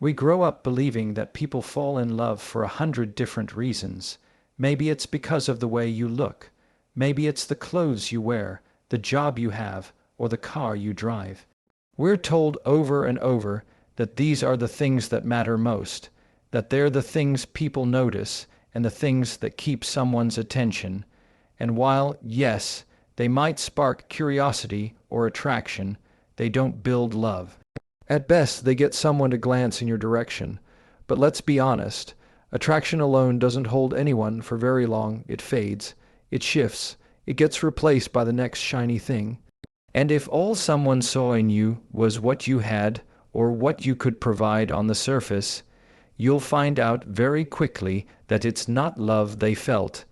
We grow up believing that people fall in love for 100 different reasons. Maybe it's because of the way you look. Maybe it's the clothes you wear, the job you have, or the car you drive. We're told over and over that these are the things that matter most, that they're the things people notice and the things that keep someone's attention. And while, yes, they might spark curiosity or attraction, they don't build love. At best, they get someone to glance in your direction. But let's be honest, attraction alone doesn't hold anyone for very long. It fades, it shifts, it gets replaced by the next shiny thing. And if all someone saw in you was what you had or what you could provide on the surface, you'll find out very quickly that it's not love they felt.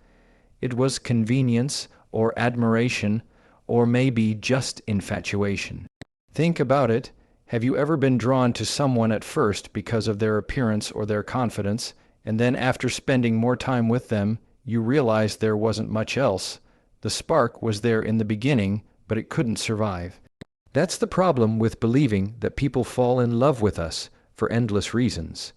It was convenience or admiration or maybe just infatuation. Think about it. Have you ever been drawn to someone at first because of their appearance or their confidence, and then after spending more time with them, you realized there wasn't much else? The spark was there in the beginning, but it couldn't survive. That's the problem with believing that people fall in love with us for endless reasons.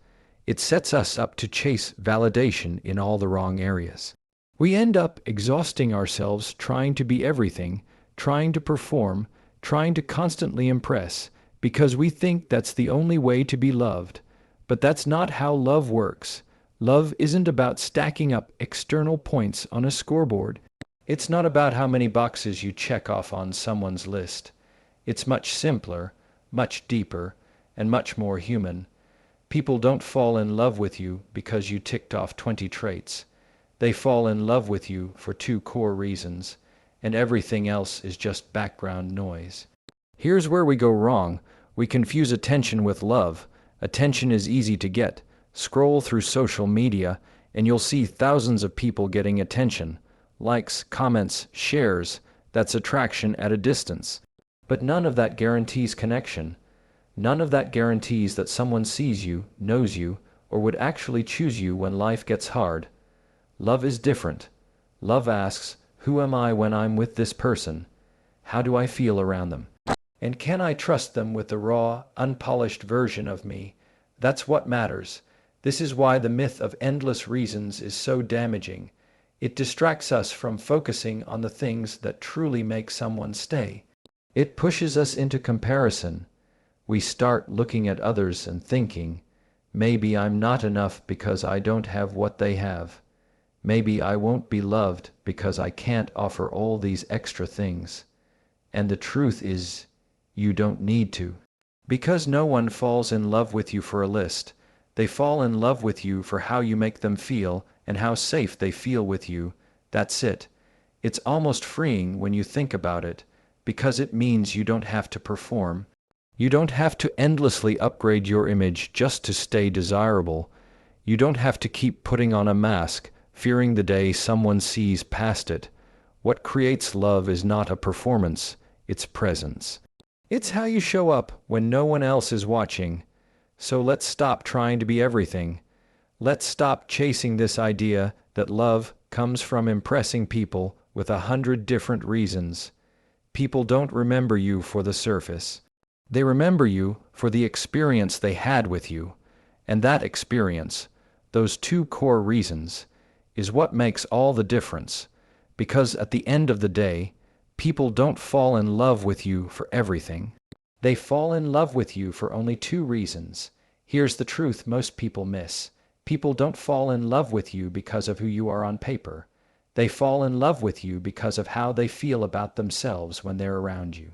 It sets us up to chase validation in all the wrong areas. We end up exhausting ourselves trying to be everything, trying to perform, trying to constantly impress, because we think that's the only way to be loved. But that's not how love works. Love isn't about stacking up external points on a scoreboard. It's not about how many boxes you check off on someone's list. It's much simpler, much deeper, and much more human. People don't fall in love with you because you ticked off 20 traits. They fall in love with you for 2 core reasons, and everything else is just background noise. Here's where we go wrong. We confuse attention with love. Attention is easy to get. Scroll through social media, and you'll see thousands of people getting attention. Likes, comments, shares. That's attraction at a distance. But none of that guarantees connection. None of that guarantees that someone sees you, knows you, or would actually choose you when life gets hard. Love is different. Love asks, who am I when I'm with this person? How do I feel around them? And can I trust them with the raw, unpolished version of me? That's what matters. This is why the myth of endless reasons is so damaging. It distracts us from focusing on the things that truly make someone stay. It pushes us into comparison. We start looking at others and thinking, maybe I'm not enough because I don't have what they have. Maybe I won't be loved because I can't offer all these extra things. And the truth is, you don't need to. Because no one falls in love with you for a list. They fall in love with you for how you make them feel and how safe they feel with you. That's it. It's almost freeing when you think about it, because it means you don't have to perform. You don't have to endlessly upgrade your image just to stay desirable. You don't have to keep putting on a mask, fearing the day someone sees past it. What creates love is not a performance, it's presence. It's how you show up when no one else is watching. So let's stop trying to be everything. Let's stop chasing this idea that love comes from impressing people with 100 different reasons. People don't remember you for the surface. They remember you for the experience they had with you. And that experience, those 2 core reasons, is what makes all the difference. Because at the end of the day, people don't fall in love with you for everything. They fall in love with you for only 2 reasons. Here's the truth most people miss. People don't fall in love with you because of who you are on paper. They fall in love with you because of how they feel about themselves when they're around you.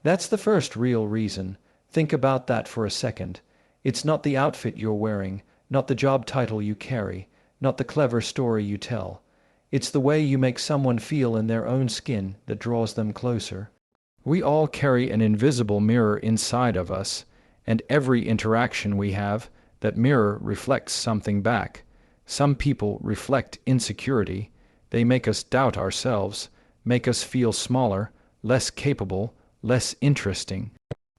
That's the first real reason. Think about that for a second. It's not the outfit you're wearing, not the job title you carry, not the clever story you tell. It's the way you make someone feel in their own skin that draws them closer. We all carry an invisible mirror inside of us, and every interaction we have, that mirror reflects something back. Some people reflect insecurity. They make us doubt ourselves, make us feel smaller, less capable, less interesting.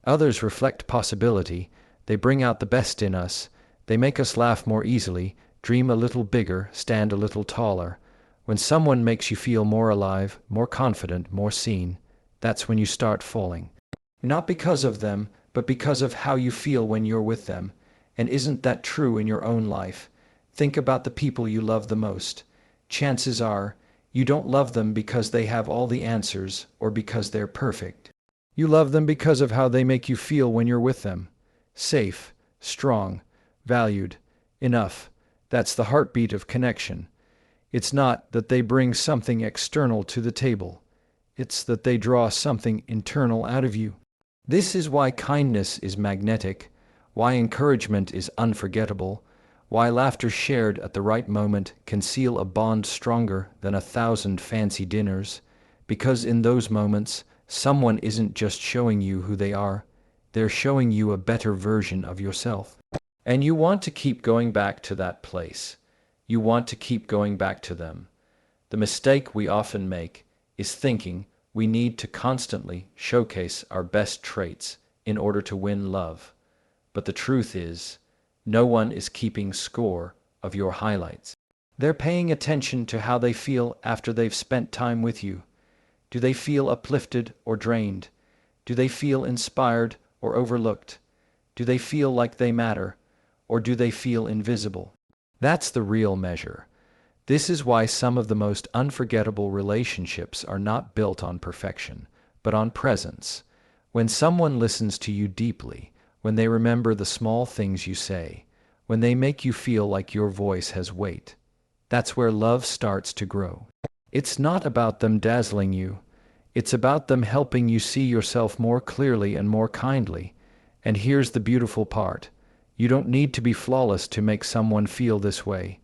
Others reflect possibility. They bring out the best in us. They make us laugh more easily, dream a little bigger, stand a little taller. When someone makes you feel more alive, more confident, more seen, that's when you start falling. Not because of them, but because of how you feel when you're with them. And isn't that true in your own life? Think about the people you love the most. Chances are, you don't love them because they have all the answers or because they're perfect. You love them because of how they make you feel when you're with them. Safe, strong, valued, enough. That's the heartbeat of connection. It's not that they bring something external to the table. It's that they draw something internal out of you. This is why kindness is magnetic, why encouragement is unforgettable, why laughter shared at the right moment can seal a bond stronger than 1,000 fancy dinners, because in those moments, someone isn't just showing you who they are, they're showing you a better version of yourself. And you want to keep going back to that place. You want to keep going back to them. The mistake we often make is thinking we need to constantly showcase our best traits in order to win love. But the truth is, no one is keeping score of your highlights. They're paying attention to how they feel after they've spent time with you. Do they feel uplifted or drained? Do they feel inspired or overlooked? Do they feel like they matter, or do they feel invisible? That's the real measure. This is why some of the most unforgettable relationships are not built on perfection, but on presence. When someone listens to you deeply, when they remember the small things you say, when they make you feel like your voice has weight, that's where love starts to grow. It's not about them dazzling you. It's about them helping you see yourself more clearly and more kindly. And here's the beautiful part. You don't need to be flawless to make someone feel this way.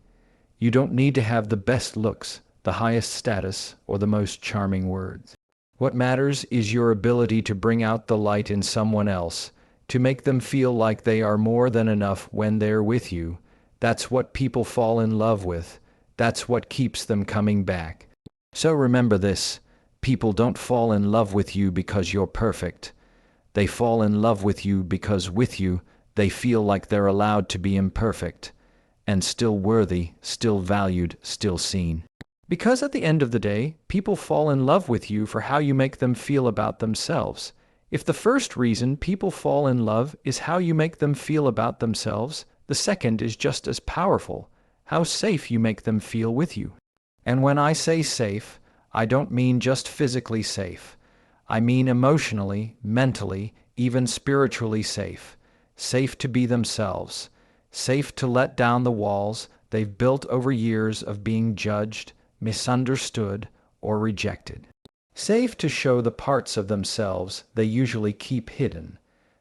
You don't need to have the best looks, the highest status, or the most charming words. What matters is your ability to bring out the light in someone else, to make them feel like they are more than enough when they're with you. That's what people fall in love with. That's what keeps them coming back. So remember this, people don't fall in love with you because you're perfect. They fall in love with you because with you, they feel like they're allowed to be imperfect, and still worthy, still valued, still seen. Because at the end of the day, people fall in love with you for how you make them feel about themselves. If the first reason people fall in love is how you make them feel about themselves, the second is just as powerful, how safe you make them feel with you. And when I say safe, I don't mean just physically safe. I mean emotionally, mentally, even spiritually safe. Safe to be themselves. Safe to let down the walls they've built over years of being judged, misunderstood, or rejected. Safe to show the parts of themselves they usually keep hidden.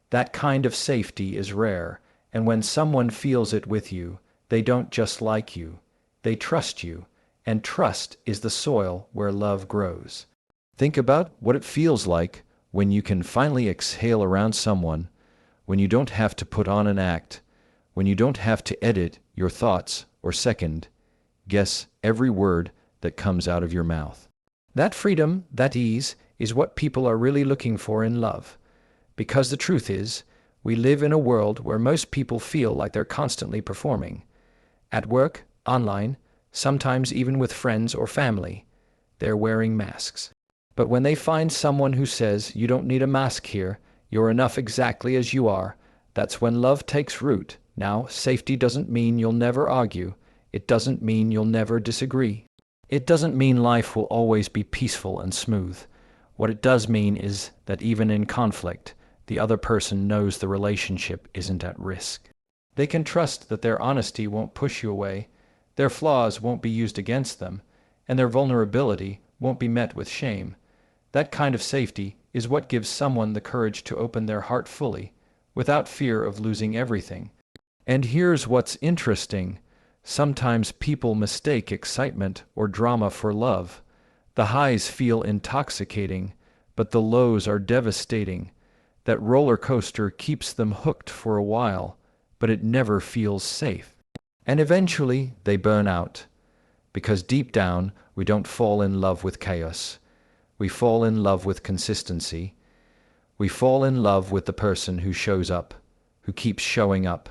That kind of safety is rare, and when someone feels it with you, they don't just like you, they trust you, and trust is the soil where love grows. Think about what it feels like when you can finally exhale around someone, when you don't have to put on an act, when you don't have to edit your thoughts or second guess every word that comes out of your mouth. That freedom, that ease, is what people are really looking for in love. Because the truth is, we live in a world where most people feel like they're constantly performing. At work, online, sometimes even with friends or family, they're wearing masks. But when they find someone who says, "You don't need a mask here, you're enough exactly as you are," that's when love takes root. Now, safety doesn't mean you'll never argue. It doesn't mean you'll never disagree. It doesn't mean life will always be peaceful and smooth. What it does mean is that even in conflict, the other person knows the relationship isn't at risk. They can trust that their honesty won't push you away, their flaws won't be used against them, and their vulnerability won't be met with shame. That kind of safety is what gives someone the courage to open their heart fully, without fear of losing everything. And here's what's interesting. Sometimes people mistake excitement or drama for love. The highs feel intoxicating, but the lows are devastating. That roller coaster keeps them hooked for a while, but it never feels safe. And eventually they burn out. Because deep down, we don't fall in love with chaos. We fall in love with consistency. We fall in love with the person who shows up, who keeps showing up,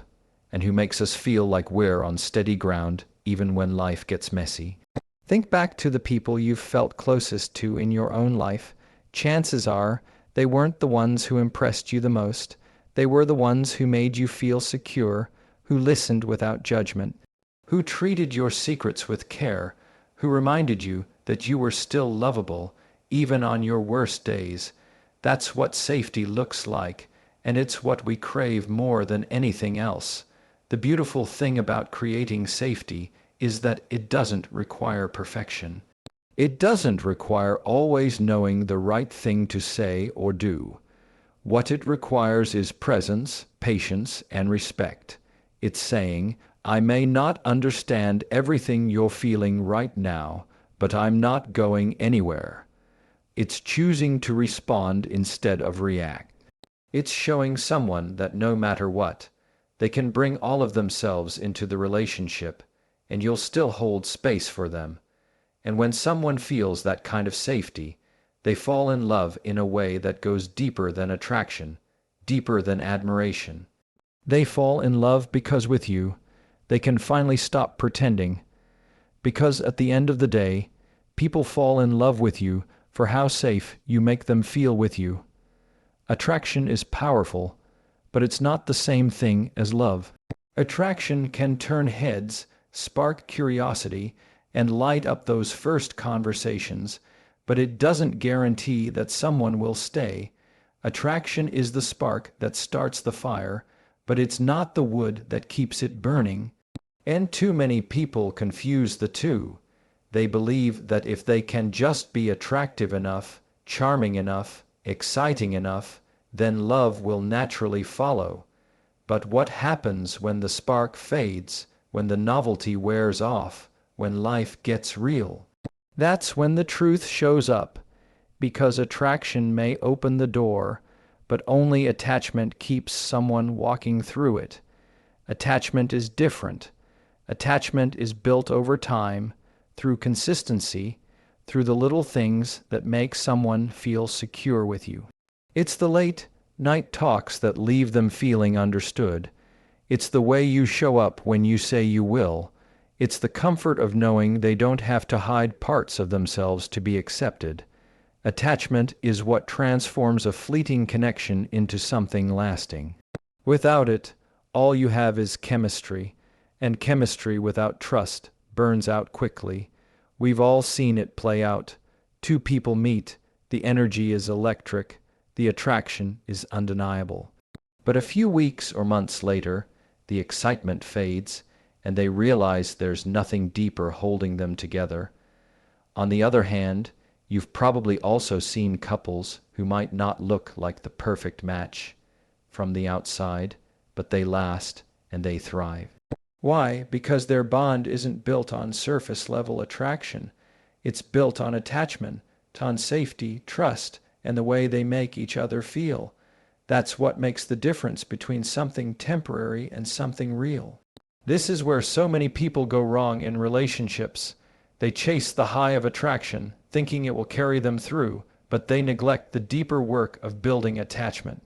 and who makes us feel like we're on steady ground even when life gets messy. Think back to the people you've felt closest to in your own life. Chances are they weren't the ones who impressed you the most. They were the ones who made you feel secure, who listened without judgment, who treated your secrets with care, who reminded you that you were still lovable, even on your worst days. That's what safety looks like, and it's what we crave more than anything else. The beautiful thing about creating safety is that it doesn't require perfection. It doesn't require always knowing the right thing to say or do. What it requires is presence, patience, and respect. It's saying, I may not understand everything you're feeling right now, but I'm not going anywhere. It's choosing to respond instead of react. It's showing someone that no matter what, they can bring all of themselves into the relationship, and you'll still hold space for them. And when someone feels that kind of safety, they fall in love in a way that goes deeper than attraction, deeper than admiration. They fall in love because with you, they can finally stop pretending. Because at the end of the day, people fall in love with you for how safe you make them feel with you. Attraction is powerful, but it's not the same thing as love. Attraction can turn heads, spark curiosity, and light up those first conversations, but it doesn't guarantee that someone will stay. Attraction is the spark that starts the fire, but it's not the wood that keeps it burning. And too many people confuse the two. They believe that if they can just be attractive enough, charming enough, exciting enough, then love will naturally follow. But what happens when the spark fades, when the novelty wears off, when life gets real? That's when the truth shows up, because attraction may open the door, but only attachment keeps someone walking through it. Attachment is different. Attachment is built over time, through consistency, through the little things that make someone feel secure with you. It's the late night talks that leave them feeling understood. It's the way you show up when you say you will. It's the comfort of knowing they don't have to hide parts of themselves to be accepted. Attachment is what transforms a fleeting connection into something lasting. Without it, all you have is chemistry, and chemistry without trust burns out quickly. We've all seen it play out. Two people meet, the energy is electric, the attraction is undeniable. But a few weeks or months later, the excitement fades, and they realize there's nothing deeper holding them together. On the other hand, you've probably also seen couples who might not look like the perfect match from the outside, but they last and they thrive. Why? Because their bond isn't built on surface-level attraction. It's built on attachment, on safety, trust, and the way they make each other feel. That's what makes the difference between something temporary and something real. This is where so many people go wrong in relationships. They chase the high of attraction, thinking it will carry them through, but they neglect the deeper work of building attachment.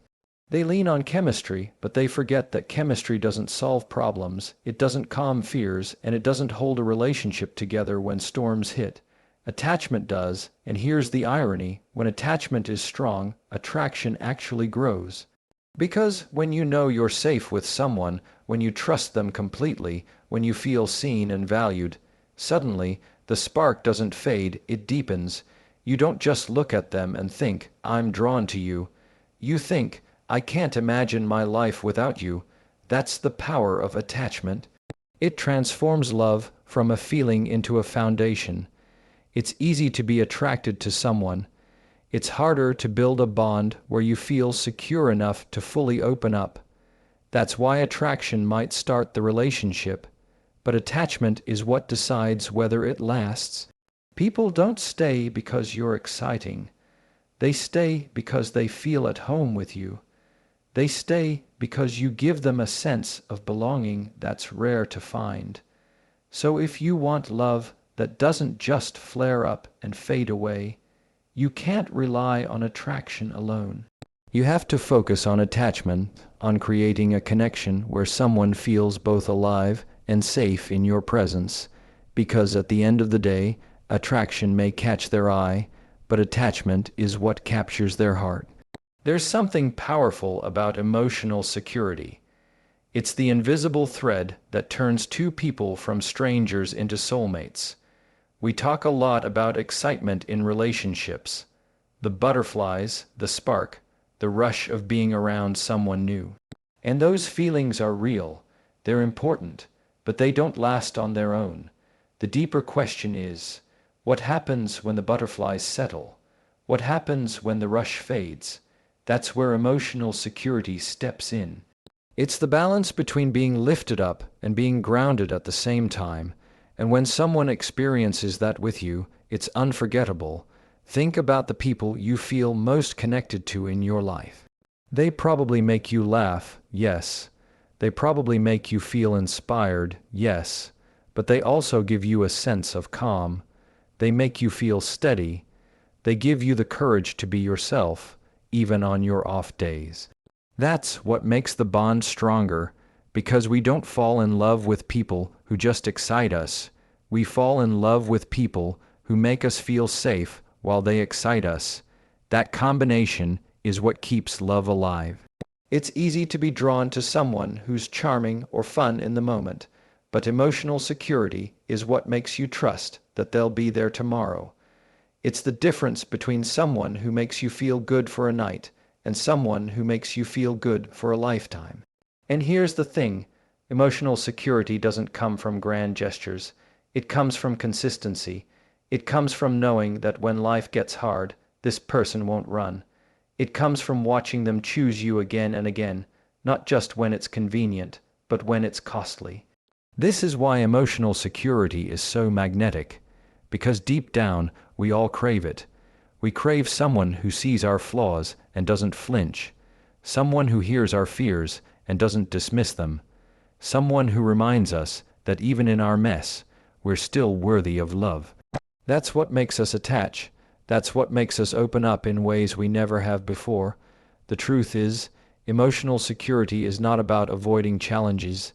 They lean on chemistry, but they forget that chemistry doesn't solve problems, it doesn't calm fears, and it doesn't hold a relationship together when storms hit. Attachment does, and here's the irony: when attachment is strong, attraction actually grows. Because when you know you're safe with someone, when you trust them completely, when you feel seen and valued, suddenly the spark doesn't fade, it deepens. You don't just look at them and think, I'm drawn to you. You think, I can't imagine my life without you. That's the power of attachment. It transforms love from a feeling into a foundation. It's easy to be attracted to someone. It's harder to build a bond where you feel secure enough to fully open up. That's why attraction might start the relationship, but attachment is what decides whether it lasts. People don't stay because you're exciting. They stay because they feel at home with you. They stay because you give them a sense of belonging that's rare to find. So if you want love that doesn't just flare up and fade away, you can't rely on attraction alone. You have to focus on attachment, on creating a connection where someone feels both alive and safe in your presence, because at the end of the day, attraction may catch their eye, but attachment is what captures their heart. There's something powerful about emotional security. It's the invisible thread that turns two people from strangers into soulmates. We talk a lot about excitement in relationships. The butterflies, the spark, the rush of being around someone new. And those feelings are real. They're important, but they don't last on their own. The deeper question is, what happens when the butterflies settle? What happens when the rush fades? That's where emotional security steps in. It's the balance between being lifted up and being grounded at the same time. And when someone experiences that with you, it's unforgettable. Think about the people you feel most connected to in your life. They probably make you laugh, yes. They probably make you feel inspired, yes. But they also give you a sense of calm. They make you feel steady. They give you the courage to be yourself, even on your off days. That's what makes the bond stronger, because we don't fall in love with people who just excite us. We fall in love with people who make us feel safe while they excite us. That combination is what keeps love alive. It's easy to be drawn to someone who's charming or fun in the moment, but emotional security is what makes you trust that they'll be there tomorrow. It's the difference between someone who makes you feel good for a night and someone who makes you feel good for a lifetime. And here's the thing, emotional security doesn't come from grand gestures. It comes from consistency. It comes from knowing that when life gets hard, this person won't run. It comes from watching them choose you again and again, not just when it's convenient, but when it's costly. This is why emotional security is so magnetic, because deep down, we all crave it. We crave someone who sees our flaws and doesn't flinch, someone who hears our fears and doesn't dismiss them, someone who reminds us that even in our mess, we're still worthy of love. That's what makes us attach. That's what makes us open up in ways we never have before. The truth is, emotional security is not about avoiding challenges.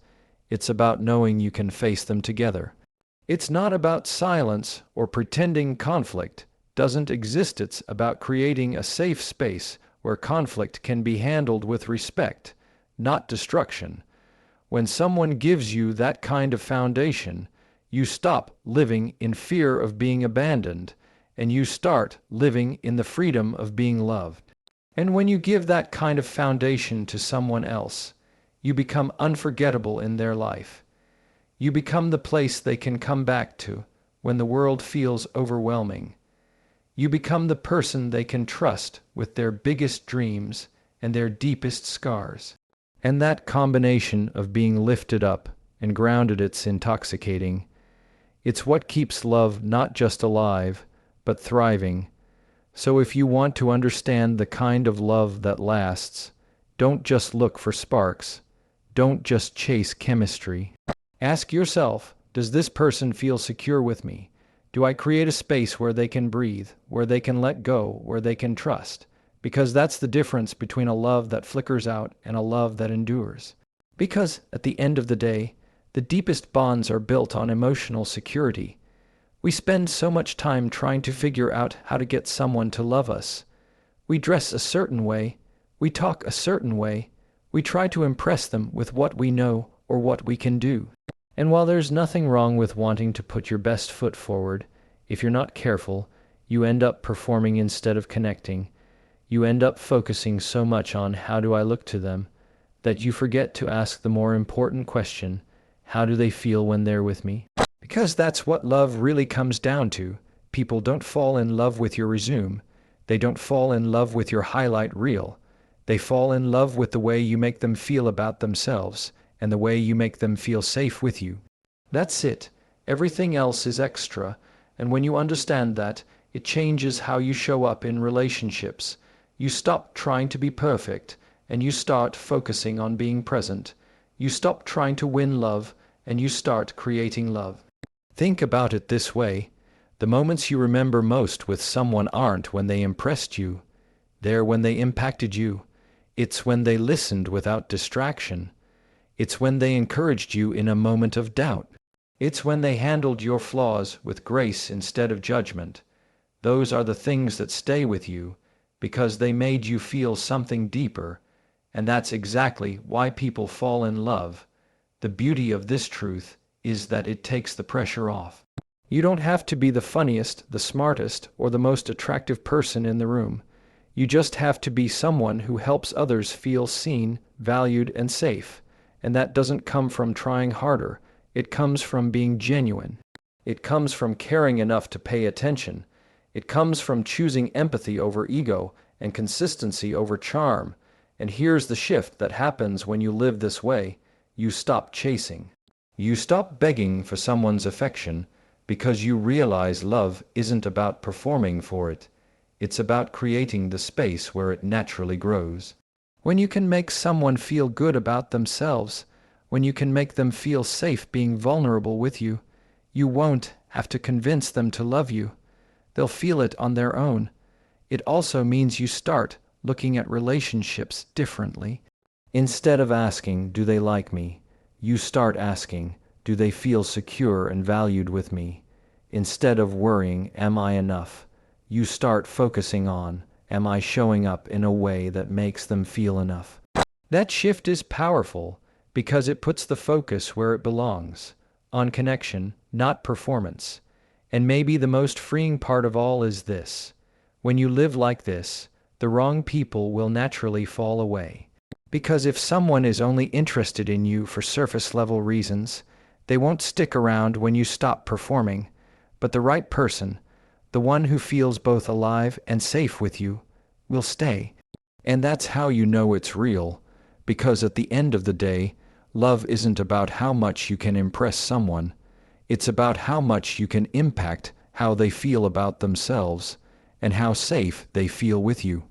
It's about knowing you can face them together. It's not about silence or pretending conflict doesn't exist. It's about creating a safe space where conflict can be handled with respect, not destruction. When someone gives you that kind of foundation, you stop living in fear of being abandoned, and you start living in the freedom of being loved. And when you give that kind of foundation to someone else, you become unforgettable in their life. You become the place they can come back to when the world feels overwhelming. You become the person they can trust with their biggest dreams and their deepest scars. And that combination of being lifted up and grounded, it's intoxicating. It's what keeps love not just alive, but thriving. So if you want to understand the kind of love that lasts, don't just look for sparks. Don't just chase chemistry. Ask yourself, does this person feel secure with me? Do I create a space where they can breathe, where they can let go, where they can trust? Because that's the difference between a love that flickers out and a love that endures. Because, at the end of the day, the deepest bonds are built on emotional security. We spend so much time trying to figure out how to get someone to love us. We dress a certain way. We talk a certain way. We try to impress them with what we know or what we can do. And while there's nothing wrong with wanting to put your best foot forward, if you're not careful, you end up performing instead of connecting. You end up focusing so much on how do I look to them that you forget to ask the more important question, how do they feel when they're with me? Because that's what love really comes down to. People don't fall in love with your resume. They don't fall in love with your highlight reel. They fall in love with the way you make them feel about themselves and the way you make them feel safe with you. That's it. Everything else is extra. And when you understand that, it changes how you show up in relationships. You stop trying to be perfect and you start focusing on being present. You stop trying to win love and you start creating love. Think about it this way. The moments you remember most with someone aren't when they impressed you. They're when they impacted you. It's when they listened without distraction. It's when they encouraged you in a moment of doubt. It's when they handled your flaws with grace instead of judgment. Those are the things that stay with you because they made you feel something deeper. And that's exactly why people fall in love. The beauty of this truth is that it takes the pressure off. You don't have to be the funniest, the smartest, or the most attractive person in the room. You just have to be someone who helps others feel seen, valued, and safe. And that doesn't come from trying harder. It comes from being genuine. It comes from caring enough to pay attention. It comes from choosing empathy over ego and consistency over charm. And here's the shift that happens when you live this way. You stop chasing. You stop begging for someone's affection because you realize love isn't about performing for it. It's about creating the space where it naturally grows. When you can make someone feel good about themselves, when you can make them feel safe being vulnerable with you, you won't have to convince them to love you. They'll feel it on their own. It also means you start looking at relationships differently. Instead of asking, do they like me? You start asking, do they feel secure and valued with me? Instead of worrying, am I enough? You start focusing on, am I showing up in a way that makes them feel enough? That shift is powerful because it puts the focus where it belongs, on connection, not performance. And maybe the most freeing part of all is this. When you live like this, the wrong people will naturally fall away. Because if someone is only interested in you for surface-level reasons, they won't stick around when you stop performing. But the right person, the one who feels both alive and safe with you, will stay. And that's how you know it's real, because at the end of the day, love isn't about how much you can impress someone. It's about how much you can impact how they feel about themselves and how safe they feel with you.